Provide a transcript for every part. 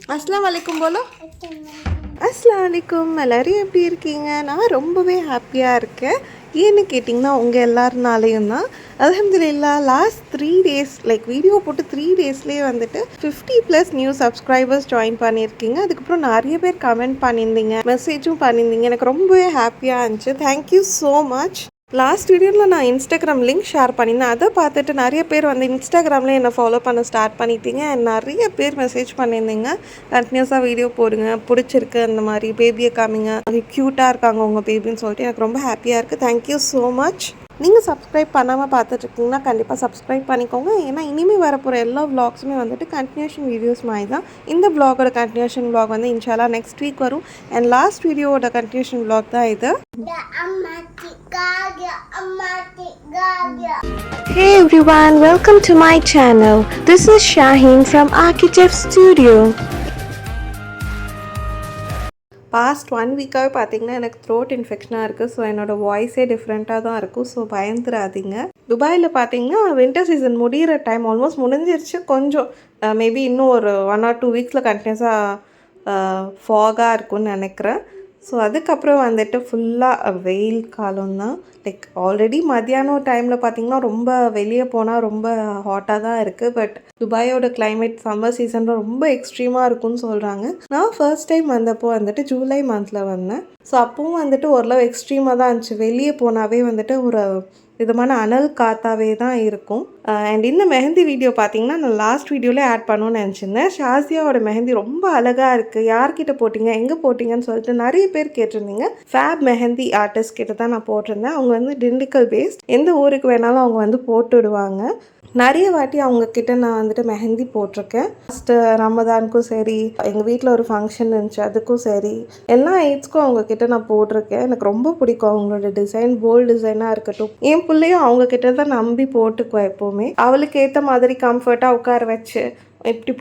अस्सलाम वालेकुम बोलो. अस्सलाम वालेकुम. எல்லாரும் எப்படி இருக்கீங்க? நான் ரொம்பவே ஹாப்பியாக இருக்கேன். ஏன்னு கேட்டிங்கன்னா உங்கள் எல்லாருனாலையும் தான். அல்ஹம்துலில்லாஹ் லாஸ்ட் 3 டேஸ் வீடியோ போட்டு 3 டேஸ்லேயே வந்துட்டு 50+ நியூ சப்ஸ்கிரைபர்ஸ் ஜாயின் பண்ணியிருக்கீங்க. அதுக்கப்புறம் நிறைய பேர் கமெண்ட் பண்ணியிருந்தீங்க, மெசேஜும் பண்ணியிருந்தீங்க. எனக்கு ரொம்பவே ஹாப்பியாக இருந்துச்சு. Thank you so much. லாஸ்ட் வீடியோவில் நான் இன்ஸ்டாகிராம் லிங்க் ஷேர் பண்ணியிருந்தேன். அதை பார்த்துட்டு நிறைய பேர் வந்து இன்ஸ்டாகிராமில் என்னை ஃபாலோ பண்ண ஸ்டார்ட் பண்ணிட்டீங்க. நிறைய பேர் மெசேஜ் பண்ணியிருந்தீங்க, கண்டினியூஸாக வீடியோ போடுங்க, பிடிச்சிருக்கு, அந்த மாதிரி பேபியை காமிங்க, அது க்யூட்டாக இருக்காங்க உங்கள் பேபின்னு சொல்லிட்டு எனக்கு ரொம்ப ஹாப்பியாக இருக்குது. Thank you so much. நீங்கள் சப்ஸ்கிரைப் பண்ணாமல் பார்த்துட்ருக்கீங்கன்னா கண்டிப்பாக சப்ஸ்கிரைப் பண்ணிக்கோங்க. ஏன்னா இனிமேல் வரப்போகிற எல்லா விளாக்ஸுமே வந்துட்டு கண்டினியூஷன் வீடியோஸ் மாதிரி தான். இந்த விளாகோட கண்டினியூஷன் விளாக் வந்து இன்ஷால்லா நெக்ஸ்ட் வீக் வரும். அண்ட் லாஸ்ட் வீடியோவோட கண்டினியூஷன் விளாக் தான் இது. Hey everyone, welcome to my channel. This is Shaheen from Architect Studio. Past 1 வீக்காகவே பார்த்தீங்கன்னா எனக்கு த்ரோட் இன்ஃபெக்ஷனாக இருக்குது. ஸோ என்னோடய வாய்ஸே டிஃப்ரெண்ட்டாக தான் இருக்கும். ஸோ பயந்துடாதீங்க. துபாயில் பார்த்தீங்கன்னா வின்டர் சீசன் முடிகிற டைம் ஆல்மோஸ்ட் முடிஞ்சிருச்சு. கொஞ்சம் மேபி இன்னும் ஒரு 1 or 2 வீக்ஸில் கண்டினியூஸாக ஃபாகாக இருக்கும்னு நினைக்கிறேன். ஸோ அதுக்கப்புறம் வந்துட்டு ஃபுல்லாக வெயில் காலம்தான். ஆல்ரெடி மத்தியானம் டைமில் பார்த்திங்கன்னா ரொம்ப வெளியே போனால் ரொம்ப ஹாட்டாக தான் இருக்குது. பட் துபாயோட கிளைமேட் சம்மர் சீசனில் ரொம்ப எக்ஸ்ட்ரீமாக இருக்கும்னு சொல்கிறாங்க. நான் ஃபர்ஸ்ட் டைம் வந்தப்போ வந்துட்டு ஜூலை மந்தில் வந்தேன். ஸோ அப்பவும் வந்துட்டு ஓரளவு எக்ஸ்ட்ரீமாக தான் இருந்துச்சு. வெளியே போனாவே வந்துட்டு ஒரு விதமான அனல் காத்தாவே தான் இருக்கும். அண்ட் இந்த மெஹந்தி வீடியோ பார்த்தீங்கன்னா நான் லாஸ்ட் வீடியோவிலே ஆட் பண்ணணும்னு நினச்சிருந்தேன். ஷாசியாவோட மெஹந்தி ரொம்ப அழகாக இருக்குது, யார்கிட்ட போட்டிங்க, எங்கே போட்டிங்கன்னு சொல்லிட்டு நிறைய பேர் கேட்டிருந்தீங்க. ஃபேப் மெஹந்தி ஆர்டிஸ்ட் கிட்ட தான் நான் போட்டிருந்தேன். அவங்க வந்து டிண்டிக்கல் பேஸ்ட், எந்த ஊருக்கு வேணாலும் அவங்க வந்து போட்டு விடுவாங்க. நிறைய வாட்டி அவங்கக்கிட்ட நான் வந்துட்டு மெஹந்தி போட்டிருக்கேன். ஃபஸ்ட்டு ரமதானுக்கும் சரி, எங்கள் வீட்டில் ஒரு ஃபங்க்ஷன் இருந்துச்சு அதுக்கும் சரி, எல்லா ஏஜ்க்கும் அவங்கக்கிட்ட நான் போட்டிருக்கேன். எனக்கு ரொம்ப பிடிக்கும் அவங்களோட டிசைன், போல்டு டிசைனாக இருக்கட்டும். என் பிள்ளையும் அவங்கக்கிட்ட தான் நம்பி போட்டுக்குவேன் எப்போவுமே. அவளுக்கு ஏற்ற மாதிரி கம்ஃபர்ட்டாக உட்கார வச்சு இப்படி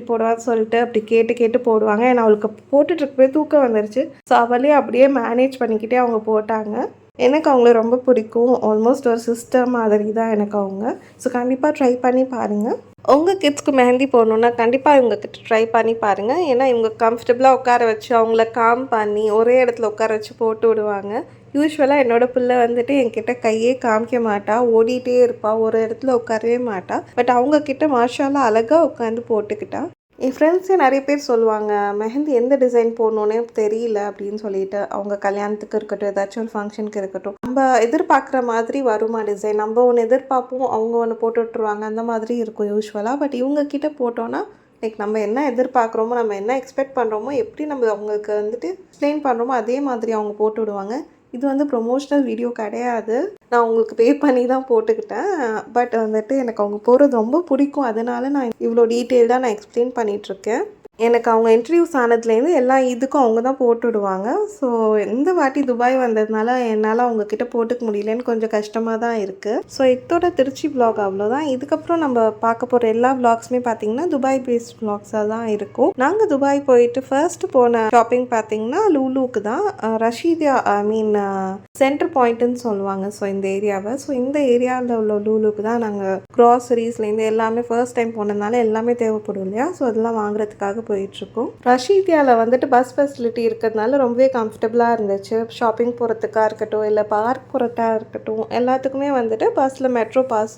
போடவான்னு சொல்லிட்டு அப்படி கேட்டு போடுவாங்க. ஏன்னா அவளுக்கு போட்டுட்ருக்கவே தூக்கம் வந்துருச்சு. ஸோ அவளே அப்படியே மேனேஜ் பண்ணிக்கிட்டே அவங்க போட்டாங்க. எனக்கு அவங்கள ரொம்ப பிடிக்கும். ஆல்மோஸ்ட் ஒரு சிஸ்டர் மாதிரி தான் எனக்கு அவங்க. ஸோ கண்டிப்பாக ட்ரை பண்ணி பாருங்கள். உங்கள் கிட்ஸ்க்கு மெஹந்தி போடணுன்னா கண்டிப்பாக இவங்கக்கிட்ட ட்ரை பண்ணி பாருங்கள். ஏன்னா இவங்க கம்ஃபர்டபுளாக உட்கார வச்சு அவங்கள காம் பண்ணி ஒரே இடத்துல உட்கார வச்சு போட்டு விடுவாங்க. யூஸ்வலாக என்னோடய பிள்ளை வந்துட்டு என்கிட்ட கையே காமிக்க மாட்டா, ஓடிட்டே இருப்பாள், ஒரு இடத்துல உட்காரவே மாட்டா. பட் அவங்கக்கிட்ட மாஷால்லா அழகாக உட்காந்து போட்டுக்கிட்டா. என் ஃப்ரெண்ட்ஸே நிறைய பேர் சொல்லுவாங்க, மெஹந்தி எந்த டிசைன் போடணுன்னே தெரியல அப்படின்னு சொல்லிட்டு. அவங்க கல்யாணத்துக்கு இருக்கட்டும், ஏதாச்சும் ஒரு ஃபங்க்ஷனுக்கு இருக்கட்டும், நம்ம எதிர்பார்க்குற மாதிரி வருமா டிசைன், நம்ம ஒன்று எதிர்பார்ப்போம், அவங்க ஒன்று போட்டு விட்ருவாங்க, அந்த மாதிரி இருக்கும் யூஸ்வலாக. பட் இவங்கக்கிட்ட போட்டோன்னா நம்ம என்ன எதிர்பார்க்குறோமோ, நம்ம என்ன எக்ஸ்பெக்ட் பண்ணுறோமோ, எப்படி நம்ம அவங்களுக்கு வந்துட்டு எக்ஸ்பிளைன் பண்ணுறோமோ அதே மாதிரி அவங்க போட்டு விடுவாங்க. இது வந்து ப்ரொமோஷ்னல் வீடியோ கிடையாது, நான் உங்களுக்கு பே பண்ணி தான் போட்டுக்கிட்டேன். பட் வந்துட்டு எனக்கு அவங்க போகிறது ரொம்ப பிடிக்கும். அதனால நான் இவ்வளோ டீட்டெயில்டாக நான் எக்ஸ்பிளைன் பண்ணிகிட்ருக்கேன். எனக்கு அவங்க இன்ட்ரடியூஸ் ஆனதுலேருந்து எல்லா இதுக்கும் அவங்க தான் போட்டுவிடுவாங்க. ஸோ இந்த வாட்டி துபாய் வந்ததுனால என்னால் அவங்கக்கிட்ட போட்டுக்க முடியலன்னு கொஞ்சம் கஷ்டமாக தான் இருக்குது. ஸோ இதோட திருச்சி விலாக் அவ்வளோதான். இதுக்கப்புறம் நம்ம பார்க்க போகிற எல்லா விலாக்ஸுமே பார்த்திங்கன்னா துபாய் பேஸ்ட் விலாக்ஸாக தான் இருக்கும். நாங்கள் துபாய் போயிட்டு ஃபர்ஸ்ட் போன ஷாப்பிங் பார்த்திங்கன்னா லூலுக்கு தான். ரஷீதியா சென்டர் பாயிண்ட்டுன்னு சொல்லுவாங்க ஸோ இந்த ஏரியாவை. ஸோ இந்த ஏரியாவில் உள்ள லூலுக்கு தான் நாங்கள் க்ராசரிஸ்லேருந்து எல்லாமே ஃபர்ஸ்ட் டைம் போனதுனால எல்லாமே தேவைப்படும் இல்லையா. ஸோ அதெல்லாம் வாங்குறதுக்காக போயிட்டுருக்கோம். ரஷீதியாவில் வந்துட்டு பஸ் ஃபெசிலிட்டி இருக்கிறதுனால ரொம்பவே கம்ஃபர்டபுளாக இருந்துச்சு. ஷாப்பிங் போகிறதுக்காக இருக்கட்டும், இல்லை பார்க் போகிறதா இருக்கட்டும், எல்லாத்துக்குமே வந்துட்டு பஸ்ஸில் மெட்ரோ பாஸ்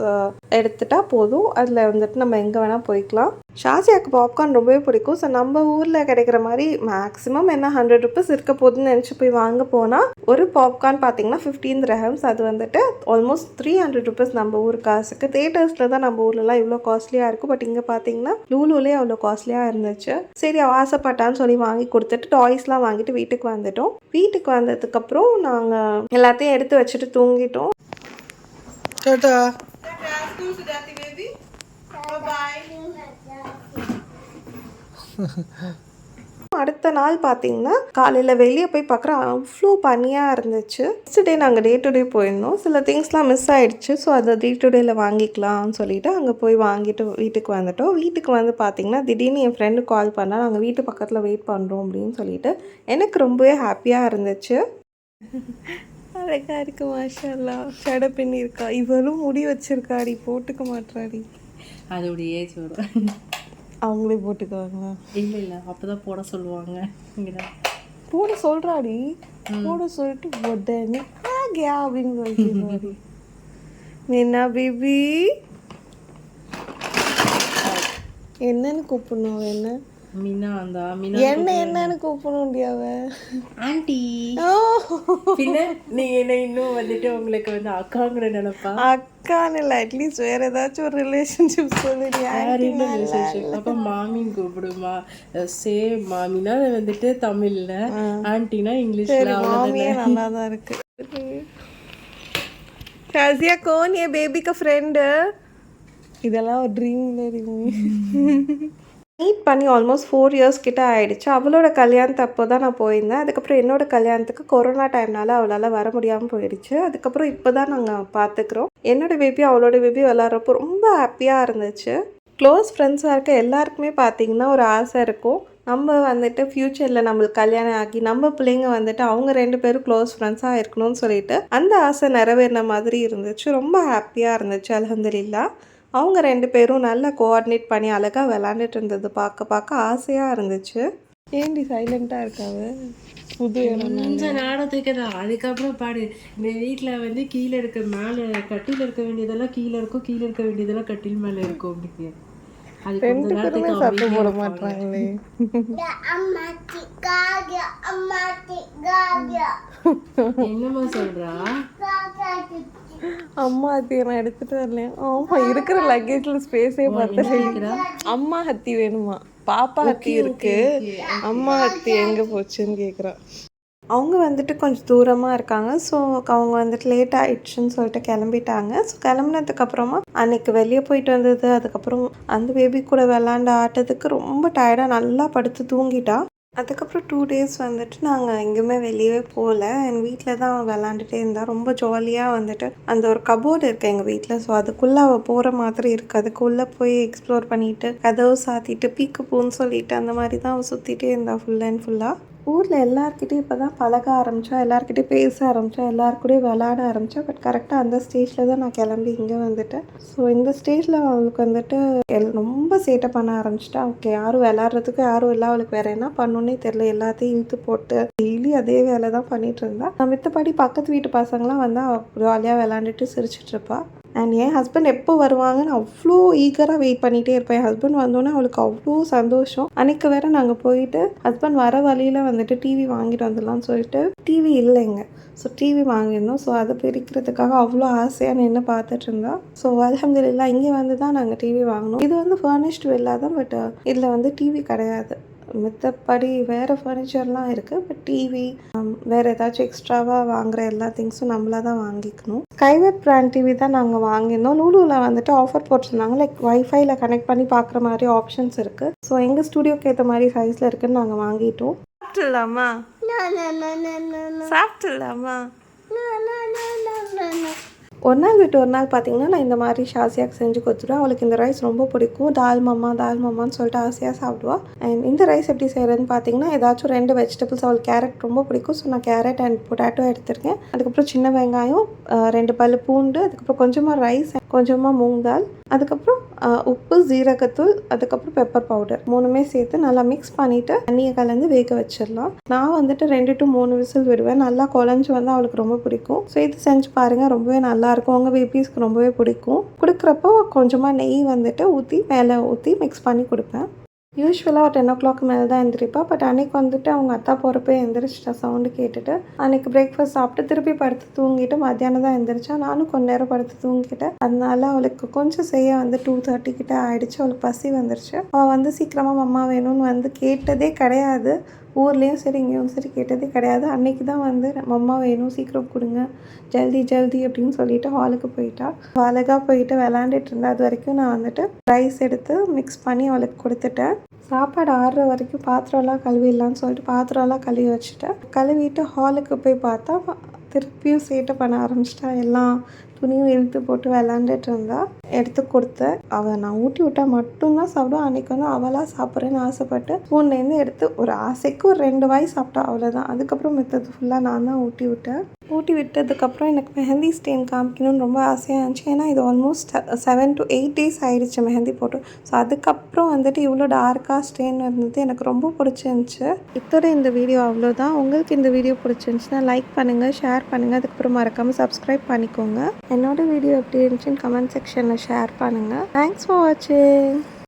எடுத்துட்டா போதும். அதில் வந்துட்டு நம்ம எங்கே வேணால் போய்க்கலாம். ஷாசியாவுக்கு பாப்கார்ன் ரொம்பவே பிடிக்கும். ஸோ நம்ம ஊரில் கிடைக்கிற மாதிரி மேக்ஸிமம் என்ன 100 rupees இருக்க போதுன்னு நினச்சி போய் வாங்க போனால் ஒரு பாப்கார்ன் பார்த்தீங்கன்னா 15 dirhams. அது வந்துட்டு ஆல்மோஸ்ட் 300 rupees நம்ம ஊர் காசுக்கு. தேட்டர்ஸில் தான் நம்ம ஊர்லலாம் இவ்வளோ காஸ்ட்லியாக இருக்கும். பட் இங்கே பார்த்தீங்கன்னா லூலுலே அவ்வளோ காஸ்ட்லியாக இருந்துச்சு. சரி ஆசைப்பட்டான்னு சொல்லி வாங்கி கொடுத்துட்டு டாய்ஸ்லாம் வாங்கிட்டு வீட்டுக்கு வந்துட்டோம். வீட்டுக்கு வந்ததுக்கப்புறம் நாங்கள் எல்லாத்தையும் எடுத்து வச்சுட்டு தூங்கிட்டோம். அடுத்த நாள் பார்த்தீங்கன்னா காலையில் வெளியே போய் பார்க்குறோம், அவ்வளோ பனியாக இருந்துச்சு. நெக்ஸ்ட் டே நாங்கள் டே டு டே போயிருந்தோம். சில திங்ஸ்லாம் மிஸ் ஆகிடுச்சு. ஸோ அதை டே டு டேயில் வாங்கிக்கலாம்னு சொல்லிட்டு அங்கே போய் வாங்கிட்டு வீட்டுக்கு வந்துட்டோம். வீட்டுக்கு வந்து பார்த்தீங்கன்னா திடீர்னு என் ஃப்ரெண்டு கால் பண்ணால் நாங்கள் வீட்டு பக்கத்தில் வெயிட் பண்ணுறோம் அப்படின்னு சொல்லிட்டு எனக்கு ரொம்பவே ஹாப்பியாக இருந்துச்சு. அழகாக இருக்குது மாஷால்லா. சடை பின்னிருக்கா, இவளும் முடி வச்சிருக்காடி, போட்டுக்க மாட்டாடி. அதோடைய ஏஜ் வரும். அவங்களே போட்டுக்குவாங்களா? இல்லை இல்லை, அப்போ தான் போட சொல்லுவாங்க. இங்கே போட சொல்கிறாடி, போட சொல்லிட்டு உடனே ஆகியா அப்படின்னு சொல்லிட்டு என்ன பேபி என்னன்னு கூப்பிடணும்? என்ன மீனா அந்த மீனா என்னன்னு கூப்பிடணும் முடியாவ ஆண்டி. பின்ன நீ என்ன இன்னும் வந்துட்டு உங்களுக்கு வந்து அக்காங்கிற நினைப்பா? அக்கான்னு இல்லை, அட்லீஸ்ட் வேற ஏதாச்சும் ஒரு ரிலேஷன்ஷிப் சொல்லுறியா? அப்போ மாமின்னு கூப்பிடுமா? சேம் மாமினா வந்துட்டு தமிழ்ல, ஆண்டினா இங்கிலீஷ்ல. மாமியே நல்லா தான் இருக்கு. ஷாசியா கோன் ஏ பேபிக்கு ஃப்ரெண்டு. இதெல்லாம் ஒரு ட்ரீம் மீட் பண்ணி ஆல்மோஸ்ட் 4 இயர்ஸ் கிட்ட ஆயிடுச்சு. அவளோட கல்யாணத்து அப்போ தான் நான் போயிருந்தேன். அதுக்கப்புறம் என்னோட கல்யாணத்துக்கு கொரோனா டைம்னால அவளால் வர முடியாமல் போயிடுச்சு. அதுக்கப்புறம் இப்போ தான் நாங்கள் பார்த்துக்குறோம். என்னோடய பேபி அவளோட பேபி விளாட்றப்போ ரொம்ப ஹாப்பியாக இருந்துச்சு. க்ளோஸ் ஃப்ரெண்ட்ஸாக இருக்க எல்லாருக்குமே பார்த்திங்கன்னா ஒரு ஆசை இருக்கும், நம்ம வந்துட்டு ஃப்யூச்சரில் நம்மளுக்கு கல்யாணம் ஆகி நம்ம பிள்ளைங்க வந்துட்டு அவங்க 2 பேரும் க்ளோஸ் ஃப்ரெண்ட்ஸாக இருக்கணும்னு சொல்லிட்டு அந்த ஆசை நிறைவேறின மாதிரி இருந்துச்சு. ரொம்ப ஹாப்பியாக இருந்துச்சு. அல்ஹம்துலில்லாஹ். அவங்க 2 பேரும் நல்லா கோஆர்டினேட் பண்ணி அழகாக விளாண்டுட்டு இருந்தது பார்க்க ஆசையாக இருந்துச்சு. ஏண்டி சைலண்ட்டாக இருக்காவ? புது கொஞ்சம் நாடத்துக்கு தான். அதுக்கப்புறம் பாடு, இந்த வீட்டில் வந்து கீழே இருக்க மேலே கட்டில் இருக்க வேண்டியதெல்லாம் கீழே இருக்கும், கீழே இருக்க வேண்டியதெல்லாம் கட்டில் மேலே இருக்கும். அப்படி அது கொஞ்ச நேரத்துக்கு சத்தம் போட மாட்டாங்களே. என்னம்மா சொல்றா? அம்மா ஹத்தி நான் எடுத்துட்டு வரலையா? ஆமா, இருக்கிற லக்கேஜ்ல ஸ்பேஸே பார்த்தா அம்மா ஹத்தி வேணுமா? பாப்பா ஹத்தி இருக்கு, அம்மா ஹத்தி எங்கே போச்சுன்னு கேட்குறான். அவங்க வந்துட்டு கொஞ்சம் தூரமாக இருக்காங்க. ஸோ அவங்க வந்துட்டு லேட் ஆகிடுச்சுன்னு சொல்லிட்டு கிளம்பிட்டாங்க. ஸோ கிளம்புனதுக்கப்புறமா அன்றைக்கி வெளியே போயிட்டு வந்தது, அதுக்கப்புறம் அந்த பேபி கூட விளாண்டு ஆட்டத்துக்கு ரொம்ப டயர்டாக நல்லா படுத்து தூங்கிட்டா. அதுக்கப்புறம் 2 டேஸ் வந்துட்டு நாங்கள் எங்கேயுமே வெளியவே போகல. எங்கள் வீட்டில் தான் விளாண்டுட்டே இருந்தால் ரொம்ப ஜாலியாக வந்துட்டு அந்த ஒரு கபோர்டு இருக்குது எங்கள் வீட்டில். ஸோ அதுக்குள்ளே அவள் போகிற மாதிரி இருக்குது. அதுக்குள்ளே போய் எக்ஸ்ப்ளோர் பண்ணிவிட்டு கதவு சாத்திட்டு பீக்கு பூன்னு சொல்லிட்டு அந்த மாதிரி தான் அவள் சுற்றிட்டே இருந்தாள் ஃபுல் அண்ட் ஃபுல்லாக. ஊரில் எல்லாருக்கிட்டையும் இப்போ தான் பழக ஆரம்பித்தா, எல்லாருக்கிட்டையும் பேச ஆரம்பித்தா, எல்லாருக்கூடயும் விளாட ஆரம்பித்தா. பட் கரெக்டாக அந்த ஸ்டேஜில் தான் நான் கிளம்பி இங்கே வந்துட்டேன். ஸோ இந்த ஸ்டேஜில் அவளுக்கு வந்துட்டு ரொம்ப சேட்டை பண்ண ஆரம்பிச்சிட்டா. ஓகே, யாரும் விளாட்றதுக்கு யாரும் இல்லை, அவளுக்கு வேறு என்ன பண்ணணுன்னே தெரில. எல்லாத்தையும் இழுத்து போட்டு டெய்லி அதே வேலை தான் பண்ணிகிட்டு இருந்தா. மித்தபடி பக்கத்து வீட்டு பசங்களாம் வந்து அவள் ஜாலியாக விளாண்டுட்டு சிரிச்சிட்ருப்பா. அண்ட் என் ஹஸ்பண்ட் எப்போ வருவாங்கன்னு அவ்வளோ ஈகராக வெயிட் பண்ணிகிட்டே இருப்பேன். என் ஹஸ்பண்ட் வந்தோன்னே அவளுக்கு அவ்வளோ சந்தோஷம். அன்றைக்கி வேறு நாங்கள் போயிட்டு ஹஸ்பண்ட் வர வழியில் வந்துட்டு டிவி வாங்கிட்டு வந்துடலான்னு சொல்லிட்டு, டிவி இல்லைங்க. ஸோ டிவி வாங்கியிருந்தோம். ஸோ அதை பிரிக்கிறதுக்காக அவ்வளோ ஆசையாக நின்று பார்த்துட்டு இருந்தோம். ஸோ அல்ஹம்துலில்லாஹ் இங்கே வந்து தான் நாங்கள் டிவி வாங்கினோம். இது வந்து ஃபர்னிஷ்டு வில்லா தான், பட் இதில் வந்து டிவி கிடையாது. மித்தபடி வேறு ஃபர்னிச்சர்லாம் இருக்குது. பட் டிவி வேறு ஏதாச்சும் எக்ஸ்ட்ராவாக வாங்குகிற எல்லா திங்ஸும் நம்மளாக தான் வாங்கிக்கணும். ஸ்கைவேப் பிராண்ட் டிவி தான் நாங்கள் வாங்கியிருந்தோம். லூலூவில் வந்துட்டு ஆஃபர் போட்டிருந்தாங்க. லைக் வைஃபைல கனெக்ட் பண்ணி பார்க்குற மாதிரி ஆப்ஷன்ஸ் இருக்குது. ஸோ எங்கள் ஸ்டூடியோக்கு ஏற்ற மாதிரி சைஸில் இருக்குதுன்னு நாங்கள் வாங்கிட்டோம். சாப்பிட்டுலாமா? சாப்பிட்டுலாமா? ஒரு நாள் விட்டு ஒரு நாள் பார்த்திங்கன்னா நான் இந்த மாதிரி ஷாசியாக்கு செஞ்சு கொடுத்துருவேன். அவளுக்கு இந்த ரைஸ் ரொம்ப பிடிக்கும். தால் மாமான்னு சொல்லிட்டு ஆசையாக சாப்பிடுவா. அண்ட் இந்த ரைஸ் எப்படி செய்கிறதுன்னு பார்த்தீங்கன்னா, ஏதாச்சும் 2 வெஜிடபிள்ஸ், அவளுக்கு கேரட் ரொம்ப பிடிக்கும். ஸோ நான் கேரட் அண்ட் பொட்டேட்டோ எடுத்திருக்கேன். அதுக்கப்புறம் சின்ன வெங்காயம், 2 பல் பூண்டு, அதுக்கப்புறம் கொஞ்சமாக ரைஸ், கொஞ்சமாக மூங் தால், அதுக்கப்புறம் உப்பு, ஜீரகத்தூள், அதுக்கப்புறம் பெப்பர் பவுடர் 3மே சேர்த்து நல்லா மிக்ஸ் பண்ணிவிட்டு தண்ணியை கலந்து வேக வச்சிடலாம். நான் வந்துட்டு 2 to 3 விசில் விடுவேன். நல்லா குழஞ்சி வந்து அவளுக்கு ரொம்ப பிடிக்கும். ஸோ இது செஞ்சு பாருங்கள், ரொம்பவே நல்லாயிருக்கும். உங்கள் பேபிஸ்க்கு ரொம்பவே பிடிக்கும். கொடுக்குறப்போ கொஞ்சமாக நெய் வந்துட்டு மேலே ஊற்றி மிக்ஸ் பண்ணி கொடுப்பேன். யூஸ்வலாக 10 o'clock மேலே தான் எழுந்திரிப்பா. பட் அன்றைக்கி வந்துட்டு அவங்க அத்தா போகிறப்ப எழுந்திரிச்சிட்டா சவுண்டு கேட்டுட்டு. அன்றைக்கி பிரேக்ஃபாஸ்ட் சாப்பிட்டு திருப்பி படுத்து தூங்கிட்டு மத்தியானம் தான் எழுந்திரிச்சா. நானும் கொஞ்ச நேரம் படுத்து தூங்கிட்டேன். அதனால அவளுக்கு கொஞ்சம் செய்ய வந்து 2:30 கிட்ட ஆகிடுச்சு. அவளுக்கு பசி வந்துருச்சு. அவள் வந்து சீக்கிரமாக மம்மா வேணும்னு வந்து கேட்டதே கிடையாது. ஊர்லேயும் சரி இங்கேயும் சரி கேட்டதே கிடையாது. அன்றைக்கி தான் வந்து மம்மா வேணும், சீக்கிரம் கொடுங்க, ஜல்தி அப்படின்னு சொல்லிட்டு ஹாலுக்கு போயிட்டா. அழகாக போயிட்டு விளாண்டுட்டு இருந்தா. அது வரைக்கும் நான் வந்துட்டு ரைஸ் எடுத்து மிக்ஸ் பண்ணி அவளுக்கு கொடுத்துட்டேன். சாப்பாடு ஆடுற வரைக்கும் பாத்திரம்லாம் கழுவிடலான்னு சொல்லிட்டு பாத்திரம்லாம் கழுவி வச்சுட்டேன். கழுவிட்டு ஹாலுக்கு போய் பார்த்தா திருப்பியும் சேட்டை பண்ண ஆரம்பிச்சிட்டா. எல்லாம் துணியும் இழுத்து போட்டு விளாண்டுட்டு இருந்தா. எடுத்து கொடுத்தேன். அவள் நான் ஊட்டி விட்டால் மட்டும்தான் சாப்பிடுவோம். அன்றைக்கி வந்து அவளாக சாப்பிட்றேன்னு ஆசைப்பட்டு ஸ்பூன்லேருந்து எடுத்து ஒரு ஆசைக்கு ஒரு 2 வாய் சாப்பிட்டா, அவ்வளோதான். அதுக்கப்புறம் மித்தது ஃபுல்லாக நான் தான் ஊட்டி விட்டேன். ஊட்டி விட்டதுக்கப்புறம் எனக்கு மெஹந்தி ஸ்டெயின் காமிக்கணும்னு ரொம்ப ஆசையாக இருந்துச்சு. ஏன்னா இது ஆல்மோஸ்ட் 7 to 8 days ஆகிடுச்சு மெஹந்தி போட்டு. ஸோ அதுக்கப்புறம் வந்துட்டு இவ்வளோ டார்க்காக ஸ்டெயின் இருந்தது எனக்கு ரொம்ப பிடிச்சிருந்துச்சு. இத்தோட இந்த வீடியோ அவ்வளோதான். உங்களுக்கு இந்த வீடியோ பிடிச்சிருந்துச்சுன்னா லைக் பண்ணுங்கள், ஷேர் பண்ணுங்கள். அதுக்கப்புறம் மறக்காமல் சப்ஸ்கிரைப் பண்ணிக்கோங்க. என்னோடய வீடியோ எப்படி இருந்துச்சுன்னு கமெண்ட் செக்ஷனில் ஷேர் பண்ணுங்கள். தேங்க்ஸ் ஃபார் வாட்சிங்.